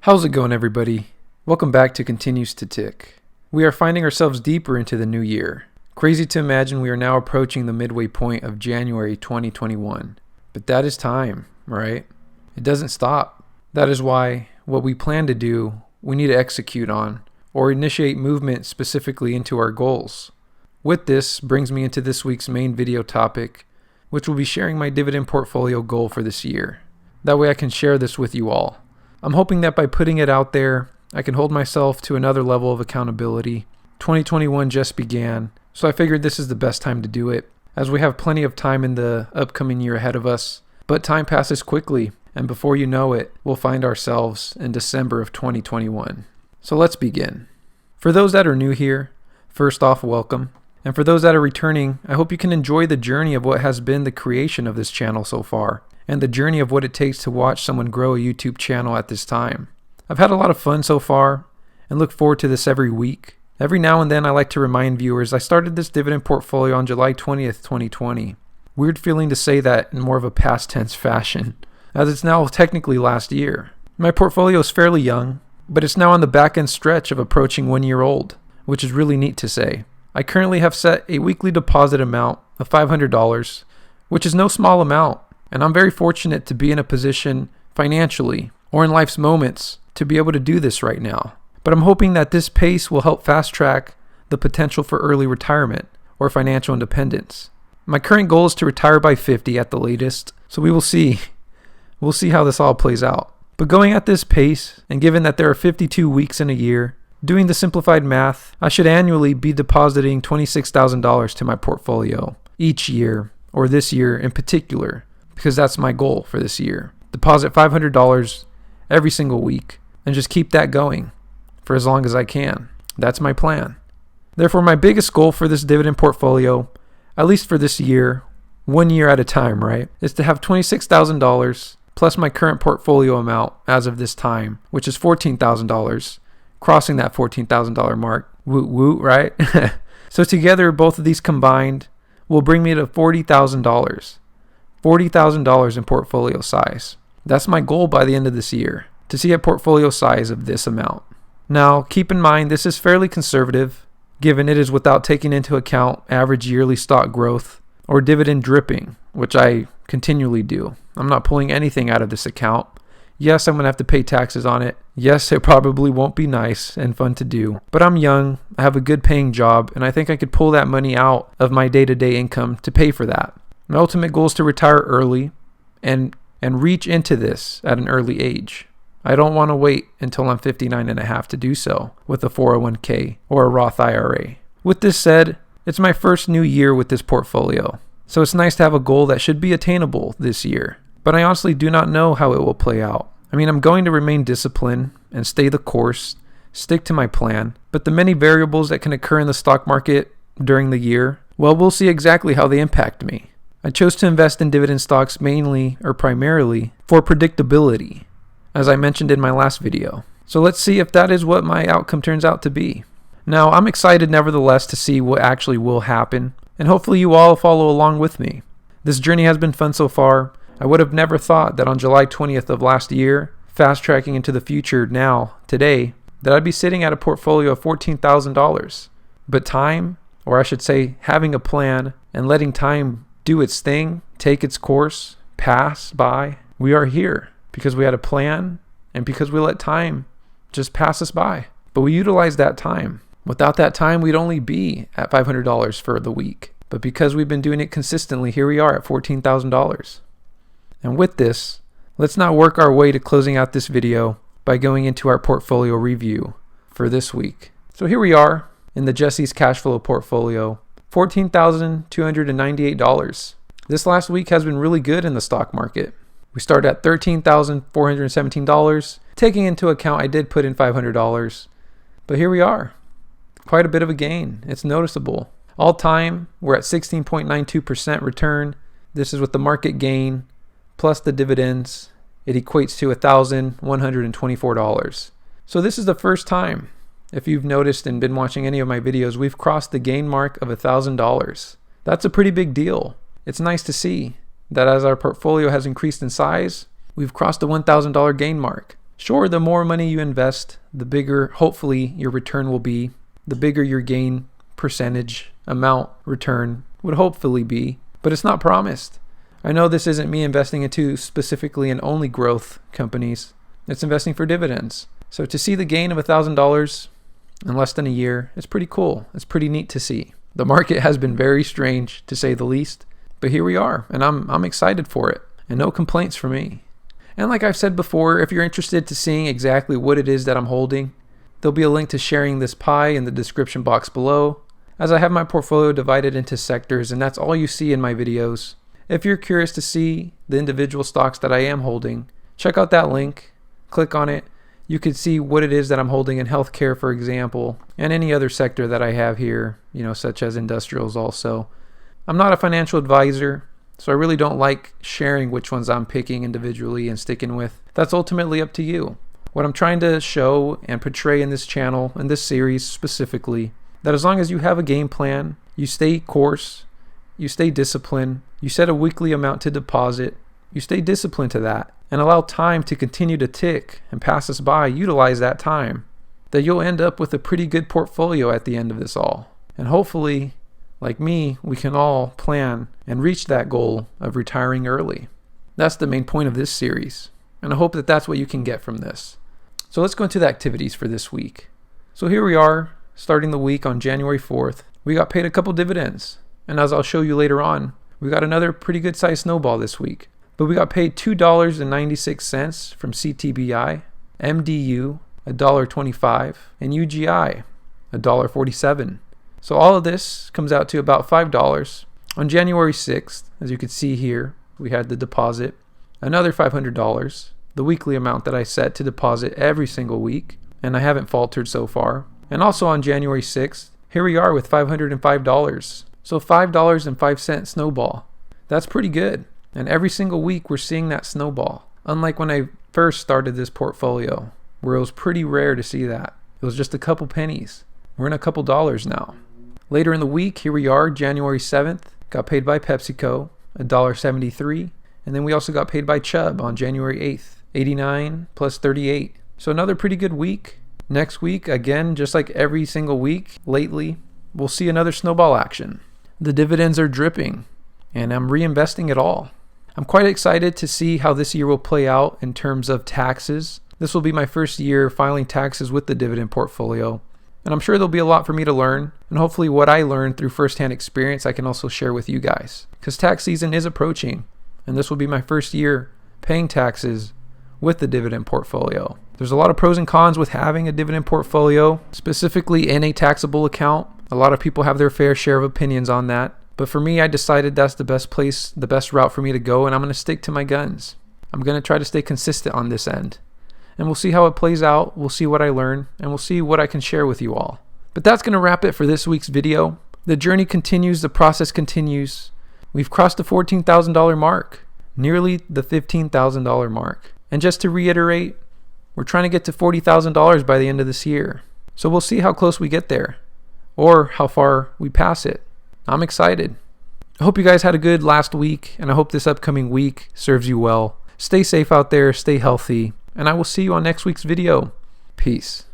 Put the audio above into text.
How's it going, everybody? Welcome back to Continues to Tick. We are finding ourselves deeper into the new year. Crazy to imagine we are now approaching the midway point of January 2021. But that is time, right? It doesn't stop. That is why what we plan to do, we need to execute on or initiate movement specifically into our goals. With this brings me into this week's main video topic, which will be sharing my dividend portfolio goal for this year. That way I can share this with you all. I'm hoping that by putting it out there, I can hold myself to another level of accountability. 2021 just began, so I figured this is the best time to do it, as we have plenty of time in the upcoming year ahead of us. But time passes quickly, and before you know it, we'll find ourselves in December of 2021. So let's begin. For those that are new here, first off, welcome. And for those that are returning, I hope you can enjoy the journey of what has been the creation of this channel so far, and the journey of what it takes to watch someone grow a YouTube channel at this time. I've had a lot of fun so far, and look forward to this every week. Every now and then I like to remind viewers I started this dividend portfolio on July 20th, 2020. Weird feeling to say that in more of a past tense fashion, as it's now technically last year. My portfolio is fairly young, but it's now on the back end stretch of approaching 1 year old, which is really neat to say. I currently have set a weekly deposit amount of $500, which is no small amount. And I'm very fortunate to be in a position financially or in life's moments to be able to do this right now. But I'm hoping that this pace will help fast track the potential for early retirement or financial independence. My current goal is to retire by 50 at the latest, so we will see. We'll see how this all plays out. But going at this pace, and given that there are 52 weeks in a year, doing the simplified math, I should annually be depositing $26,000 to my portfolio each year, or this year in particular, because that's my goal for this year. Deposit $500 every single week and just keep that going for as long as I can. That's my plan. Therefore, my biggest goal for this dividend portfolio, at least for this year, 1 year at a time, right, is to have $26,000 plus my current portfolio amount as of this time, which is $14,000, crossing that $14,000 mark. Woot woot, right? So together, both of these combined will bring me to $40,000. $40,000 in portfolio size. That's my goal by the end of this year, to see a portfolio size of this amount. Now, keep in mind this is fairly conservative, given it is without taking into account average yearly stock growth or dividend dripping, which I continually do. I'm not pulling anything out of this account. Yes, I'm going to have to pay taxes on it. Yes, it probably won't be nice and fun to do, but I'm young, I have a good paying job, and I think I could pull that money out of my day-to-day income to pay for that. My ultimate goal is to retire early and reach into this at an early age. I don't want to wait until I'm 59 and a half to do so with a 401k or a Roth IRA. With this said, it's my first new year with this portfolio, so it's nice to have a goal that should be attainable this year. But I honestly do not know how it will play out. I mean, I'm going to remain disciplined and stay the course, stick to my plan, but the many variables that can occur in the stock market during the year, well, we'll see exactly how they impact me. I chose to invest in dividend stocks mainly or primarily for predictability, as I mentioned in my last video. So let's see if that is what my outcome turns out to be. Now, I'm excited nevertheless to see what actually will happen, and hopefully you all follow along with me. This journey has been fun so far. I would have never thought that on July 20th of last year, fast tracking into the future now, today, that I'd be sitting at a portfolio of $14,000. But time, or I should say having a plan and letting time do its thing, take its course, pass by. We are here because we had a plan and because we let time just pass us by. But we utilized that time. Without that time, we'd only be at $500 for the week. But because we've been doing it consistently, here we are at $14,000. And with this, let's now work our way to closing out this video by going into our portfolio review for this week. So here we are in the Jesse's Cash Flow portfolio. $14,298. This last week has been really good in the stock market. We started at $13,417. Taking into account I did put in $500. But here we are. Quite a bit of a gain. It's noticeable. All time, we're at 16.92% return. This is with the market gain plus the dividends. It equates to $1,124. So this is the first time, if you've noticed and been watching any of my videos, we've crossed the gain mark of $1,000. That's a pretty big deal. It's nice to see that as our portfolio has increased in size, we've crossed the $1,000 gain mark. Sure, the more money you invest, the bigger hopefully your return will be, the bigger your gain percentage amount return would hopefully be, but it's not promised. I know this isn't me investing into specifically and only growth companies. It's investing for dividends. So to see the gain of $1,000 in less than a year, it's pretty cool. It's pretty neat to see. The market has been very strange, to say the least, but here we are, and I'm excited for it, and no complaints from me. And like I've said before, if you're interested to seeing exactly what it is that I'm holding, there'll be a link to sharing this pie in the description box below, as I have my portfolio divided into sectors, and that's all you see in my videos. If you're curious to see the individual stocks that I am holding, check out that link, click on it. You could see what it is that I'm holding in healthcare, for example, and any other sector that I have here, such as industrials also. I'm not a financial advisor, so I really don't like sharing which ones I'm picking individually and sticking with. That's ultimately up to you. What I'm trying to show and portray in this channel, in this series specifically, that as long as you have a game plan, you stay course, you stay disciplined, you set a weekly amount to deposit, you stay disciplined to that, and allow time to continue to tick and pass us by, utilize that time, that you'll end up with a pretty good portfolio at the end of this all. And hopefully, like me, we can all plan and reach that goal of retiring early. That's the main point of this series, and I hope that that's what you can get from this. So let's go into the activities for this week. So here we are, starting the week on January 4th. We got paid a couple dividends, and as I'll show you later on, we got another pretty good sized snowball this week. But we got paid $2.96 from CTBI, MDU, $1.25, and UGI, $1.47. So all of this comes out to about $5. On January 6th, as you can see here, we had the deposit, another $500, the weekly amount that I set to deposit every single week, and I haven't faltered so far. And also on January 6th, here we are with $505. So $5.05 snowball. That's pretty good. And every single week we're seeing that snowball. Unlike when I first started this portfolio, where it was pretty rare to see that. It was just a couple pennies. We're in a couple dollars now. Later in the week, here we are, January 7th, got paid by PepsiCo, $1.73. And then we also got paid by Chubb on January 8th, 89 plus 38. So another pretty good week. Next week, again, just like every single week lately, we'll see another snowball action. The dividends are dripping, and I'm reinvesting it all. I'm quite excited to see how this year will play out in terms of taxes. This will be my first year filing taxes with the dividend portfolio, and I'm sure there'll be a lot for me to learn, and hopefully what I learned through firsthand experience I can also share with you guys, because tax season is approaching, and this will be my first year paying taxes with the dividend portfolio. There's a lot of pros and cons with having a dividend portfolio, specifically in a taxable account. A lot of people have their fair share of opinions on that. But for me, I decided that's the best place, the best route for me to go, and I'm going to stick to my guns. I'm going to try to stay consistent on this end. And we'll see how it plays out, we'll see what I learn, and we'll see what I can share with you all. But that's going to wrap it for this week's video. The journey continues, the process continues. We've crossed the $14,000 mark, nearly the $15,000 mark. And just to reiterate, we're trying to get to $40,000 by the end of this year. So we'll see how close we get there, or how far we pass it. I'm excited. I hope you guys had a good last week, and I hope this upcoming week serves you well. Stay safe out there, stay healthy, and I will see you on next week's video. Peace.